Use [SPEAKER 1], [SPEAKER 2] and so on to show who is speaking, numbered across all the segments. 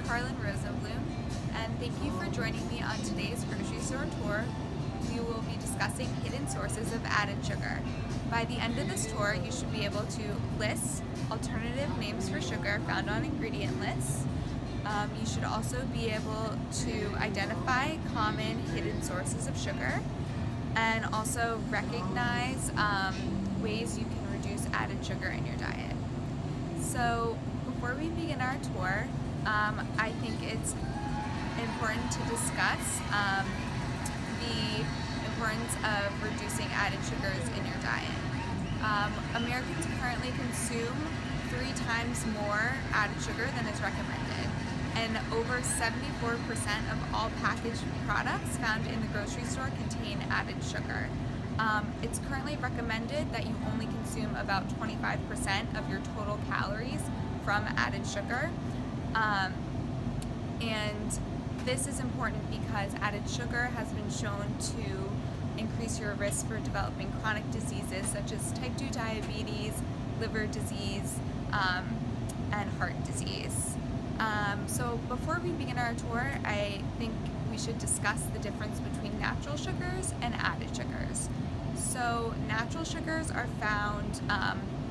[SPEAKER 1] Carlyn Rosenblum, and thank you for joining me on today's grocery store tour. We will be discussing hidden sources of added sugar. By the end of this tour, you should be able to list alternative names for sugar found on ingredient lists. You should also be able to identify common hidden sources of sugar and also recognize ways you can reduce added sugar in your diet. So before we begin our tour, I think it's important to discuss the importance of reducing added sugars in your diet. Americans currently consume 3 times more added sugar than is recommended, and over 74% of all packaged products found in the grocery store contain added sugar. It's currently recommended that you only consume about 25% of your total calories from added sugar. And this is important because added sugar has been shown to increase your risk for developing chronic diseases such as type 2 diabetes, liver disease, and heart disease. So before we begin our tour, I think we should discuss the difference between natural sugars and added sugars. So natural sugars are found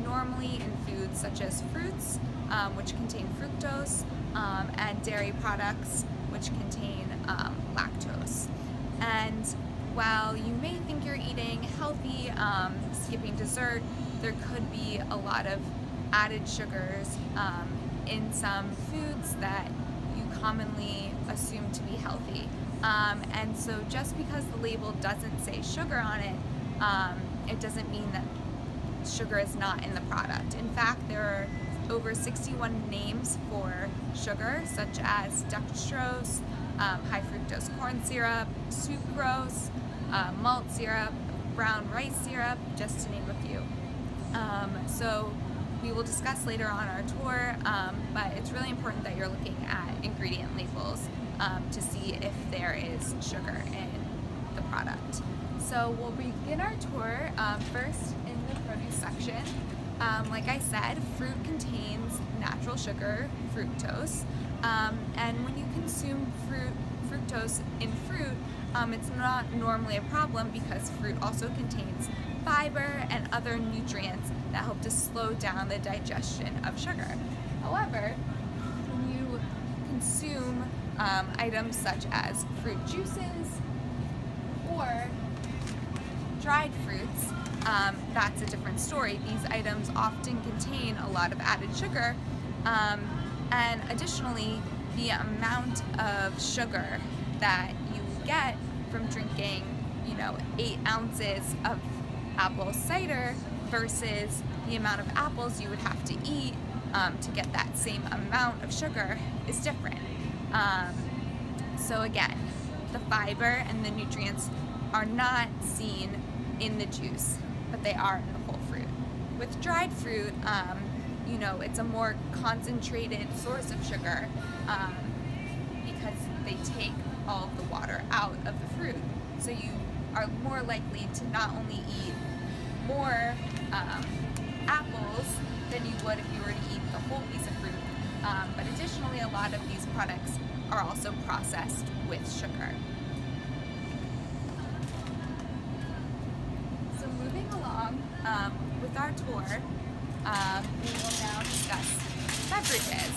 [SPEAKER 1] normally in foods such as fruits, which contain fructose, and dairy products, which contain lactose. And while you may think you're eating healthy, skipping dessert, there could be a lot of added sugars in some foods that you commonly assume to be healthy. And so just because the label doesn't say sugar on it, it doesn't mean that sugar is not in the product. In fact, there are over 61 names for sugar, such as dextrose, high fructose corn syrup, sucrose, malt syrup, brown rice syrup, just to name a few. So we will discuss later on our tour, but it's really important that you're looking at ingredient labels to see if there is sugar in the product. So we'll begin our tour first in the produce section. Like I said, fruit contains natural sugar, fructose, and when you consume fructose in fruit, it's not normally a problem because fruit also contains fiber and other nutrients that help to slow down the digestion of sugar. However, when you consume items such as fruit juices or dried fruits, that's a different story. These items often contain a lot of added sugar, and additionally, the amount of sugar that you get from drinking, 8 ounces of apple cider versus the amount of apples you would have to eat to get that same amount of sugar is different. So again, the fiber and the nutrients are not seen in the juice, but they are in the whole fruit. With dried fruit, it's a more concentrated source of sugar because they take all of the water out of the fruit. So you are more likely to not only eat more apples than you would if you were to eat the whole piece of fruit, but additionally a lot of these products are also processed with sugar. So moving along with our tour, we will now discuss beverages.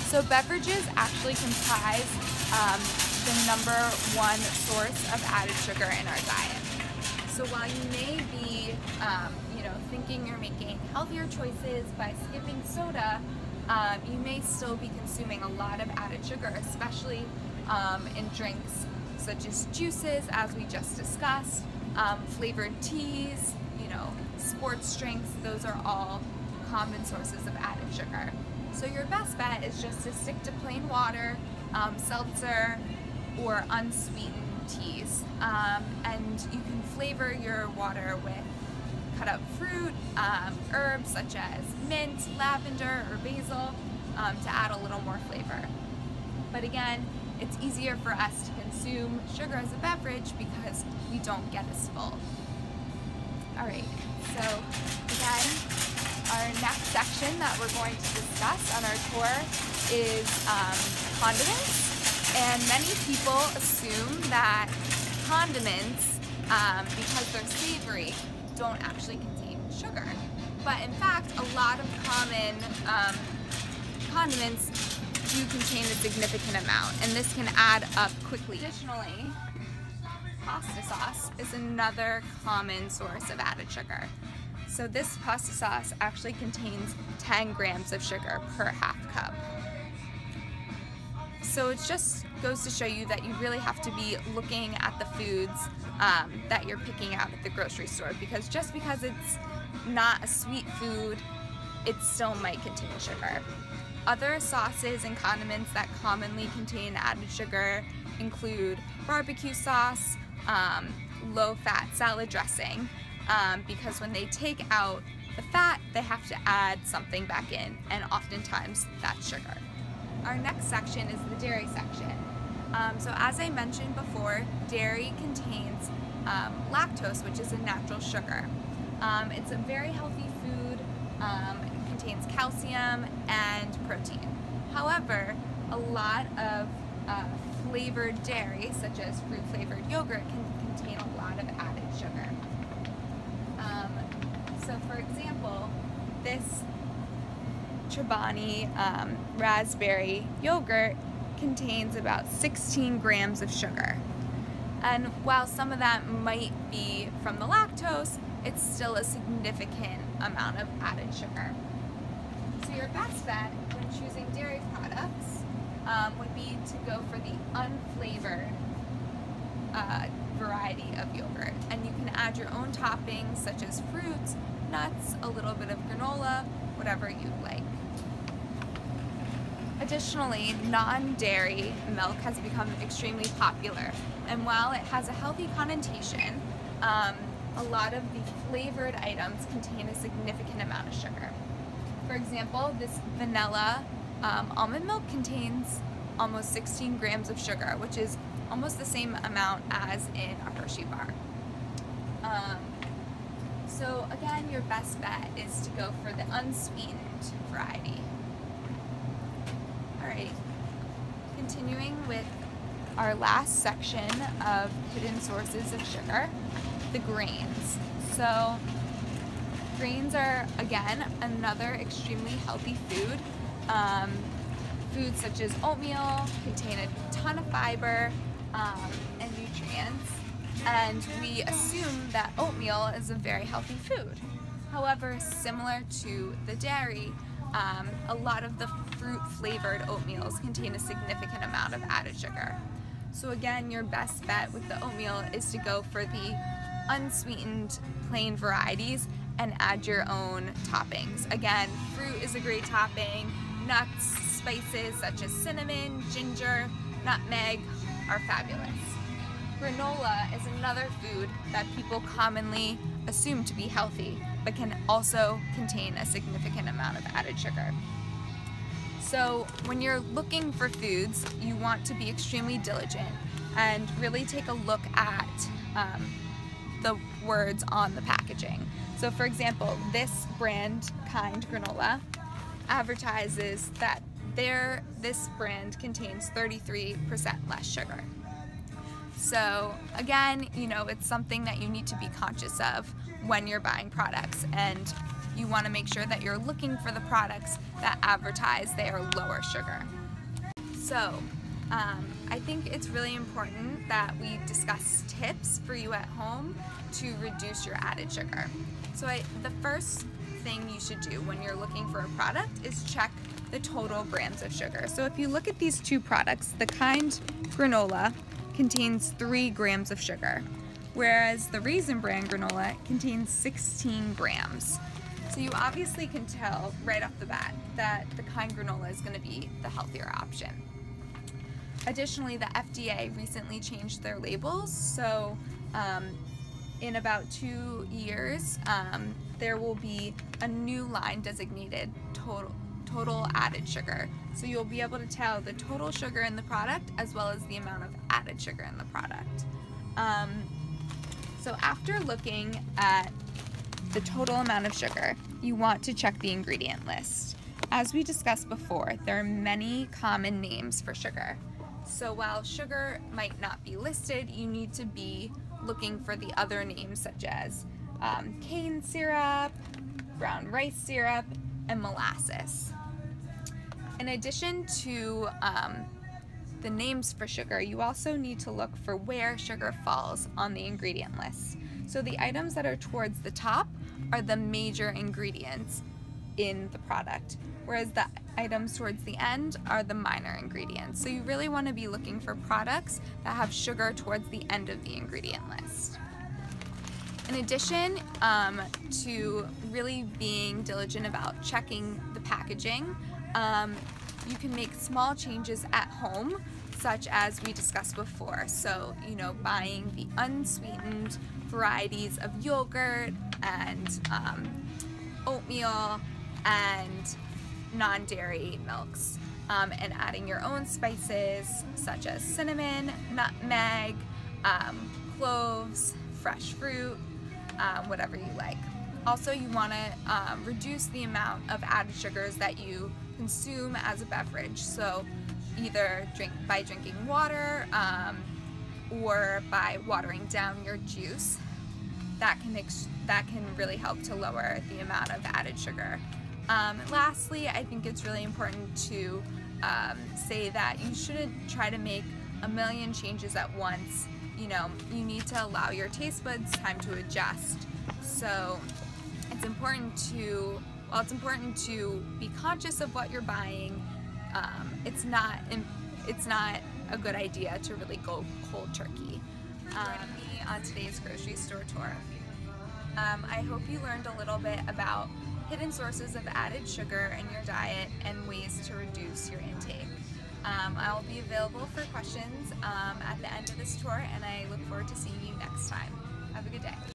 [SPEAKER 1] So beverages actually comprise the #1 source of added sugar in our diet. So while you may be, thinking you're making healthier choices by skipping soda, you may still be consuming a lot of added sugar, especially in drinks such as juices, as we just discussed, flavored teas, sports drinks. Those are all common sources of added sugar. So your best bet is just to stick to plain water, seltzer, or unsweetened teas. And you can flavor your water with cut up fruit, herbs such as mint, lavender, or basil to add a little more flavor. But again, it's easier for us to consume sugar as a beverage because we don't get as full. Alright, so again, our next section that we're going to discuss on our tour is condiments, and many people assume that condiments, because they're savory, don't actually contain sugar. But in fact, a lot of common condiments do contain a significant amount, and this can add up quickly. Additionally, pasta sauce is another common source of added sugar. So this pasta sauce actually contains 10 grams of sugar per half cup. So it just goes to show you that you really have to be looking at the foods that you're picking out at the grocery store, because just because it's not a sweet food, it still might contain sugar. Other sauces and condiments that commonly contain added sugar include barbecue sauce, low-fat salad dressing, because when they take out the fat, they have to add something back in, and oftentimes that's sugar. Our next section is the dairy section. So as I mentioned before, dairy contains lactose, which is a natural sugar. It's a very healthy food. It contains calcium and protein. However, a lot of flavored dairy, such as fruit-flavored yogurt, can contain a lot of added sugar. So for example, this Chobani raspberry yogurt contains about 16 grams of sugar. And while some of that might be from the lactose, it's still a significant amount of added sugar. So your best bet when choosing dairy products would be to go for the unflavored variety of yogurt. And you can add your own toppings such as fruits, nuts, a little bit of granola, whatever you like. Additionally, non-dairy milk has become extremely popular, and while it has a healthy connotation, a lot of the flavored items contain a significant amount of sugar. For example, this vanilla almond milk contains almost 16 grams of sugar, which is almost the same amount as in a Hershey bar. So again, your best bet is to go for the unsweetened variety. Alright, continuing with our last section of hidden sources of sugar, the grains. So grains are, again, another extremely healthy food. Foods such as oatmeal contain a ton of fiber and nutrients, and we assume that oatmeal is a very healthy food. However, similar to the dairy, a lot of the fruit-flavored oatmeals contain a significant amount of added sugar. So again, your best bet with the oatmeal is to go for the unsweetened plain varieties and add your own toppings. Again, fruit is a great topping. Nuts, spices such as cinnamon, ginger, nutmeg are fabulous. Granola is another food that people commonly assume to be healthy, but can also contain a significant amount of added sugar. So when you're looking for foods, you want to be extremely diligent and really take a look at the words on the packaging. So for example, this brand, Kind Granola, advertises that this brand contains 33% less sugar. So again, you know, it's something that you need to be conscious of when you're buying products, and you want to make sure that you're looking for the products that advertise they are lower sugar. So I think it's really important that we discuss tips for you at home to reduce your added sugar. So the first thing you should do when you're looking for a product is check the total grams of sugar. So if you look at these two products, the Kind Granola contains 3 grams of sugar, whereas the Raisin Bran granola contains 16 grams. So you obviously can tell right off the bat that the Kind granola is going to be the healthier option. Additionally, the FDA recently changed their labels, so in about 2 years, there will be a new line designated total added sugar. So you'll be able to tell the total sugar in the product as well as the amount of added sugar in the product. So after looking at the total amount of sugar, you want to check the ingredient list. as we discussed before, there are many common names for sugar. So while sugar might not be listed, you need to be looking for the other names such as cane syrup, brown rice syrup, and molasses. In addition to the names for sugar, you also need to look for where sugar falls on the ingredient list. So the items that are towards the top are the major ingredients in the product, whereas the items towards the end are the minor ingredients. So you really want to be looking for products that have sugar towards the end of the ingredient list. In addition to really being diligent about checking the packaging, you can make small changes at home, such as we discussed before. So, buying the unsweetened varieties of yogurt and oatmeal and non-dairy milks, and adding your own spices such as cinnamon, nutmeg, cloves, fresh fruit, whatever you like. Also, you want to reduce the amount of added sugars that you consume as a beverage. So either by drinking water or by watering down your juice. That can really help to lower the amount of added sugar. Lastly, I think it's really important to say that you shouldn't try to make a million changes at once. You need to allow your taste buds time to adjust. So it's important to be conscious of what you're buying. It's not a good idea to really go cold turkey. Joining me on today's grocery store tour. I hope you learned a little bit about hidden sources of added sugar in your diet and ways to reduce your intake. I'll be available for questions at the end of this tour, and I look forward to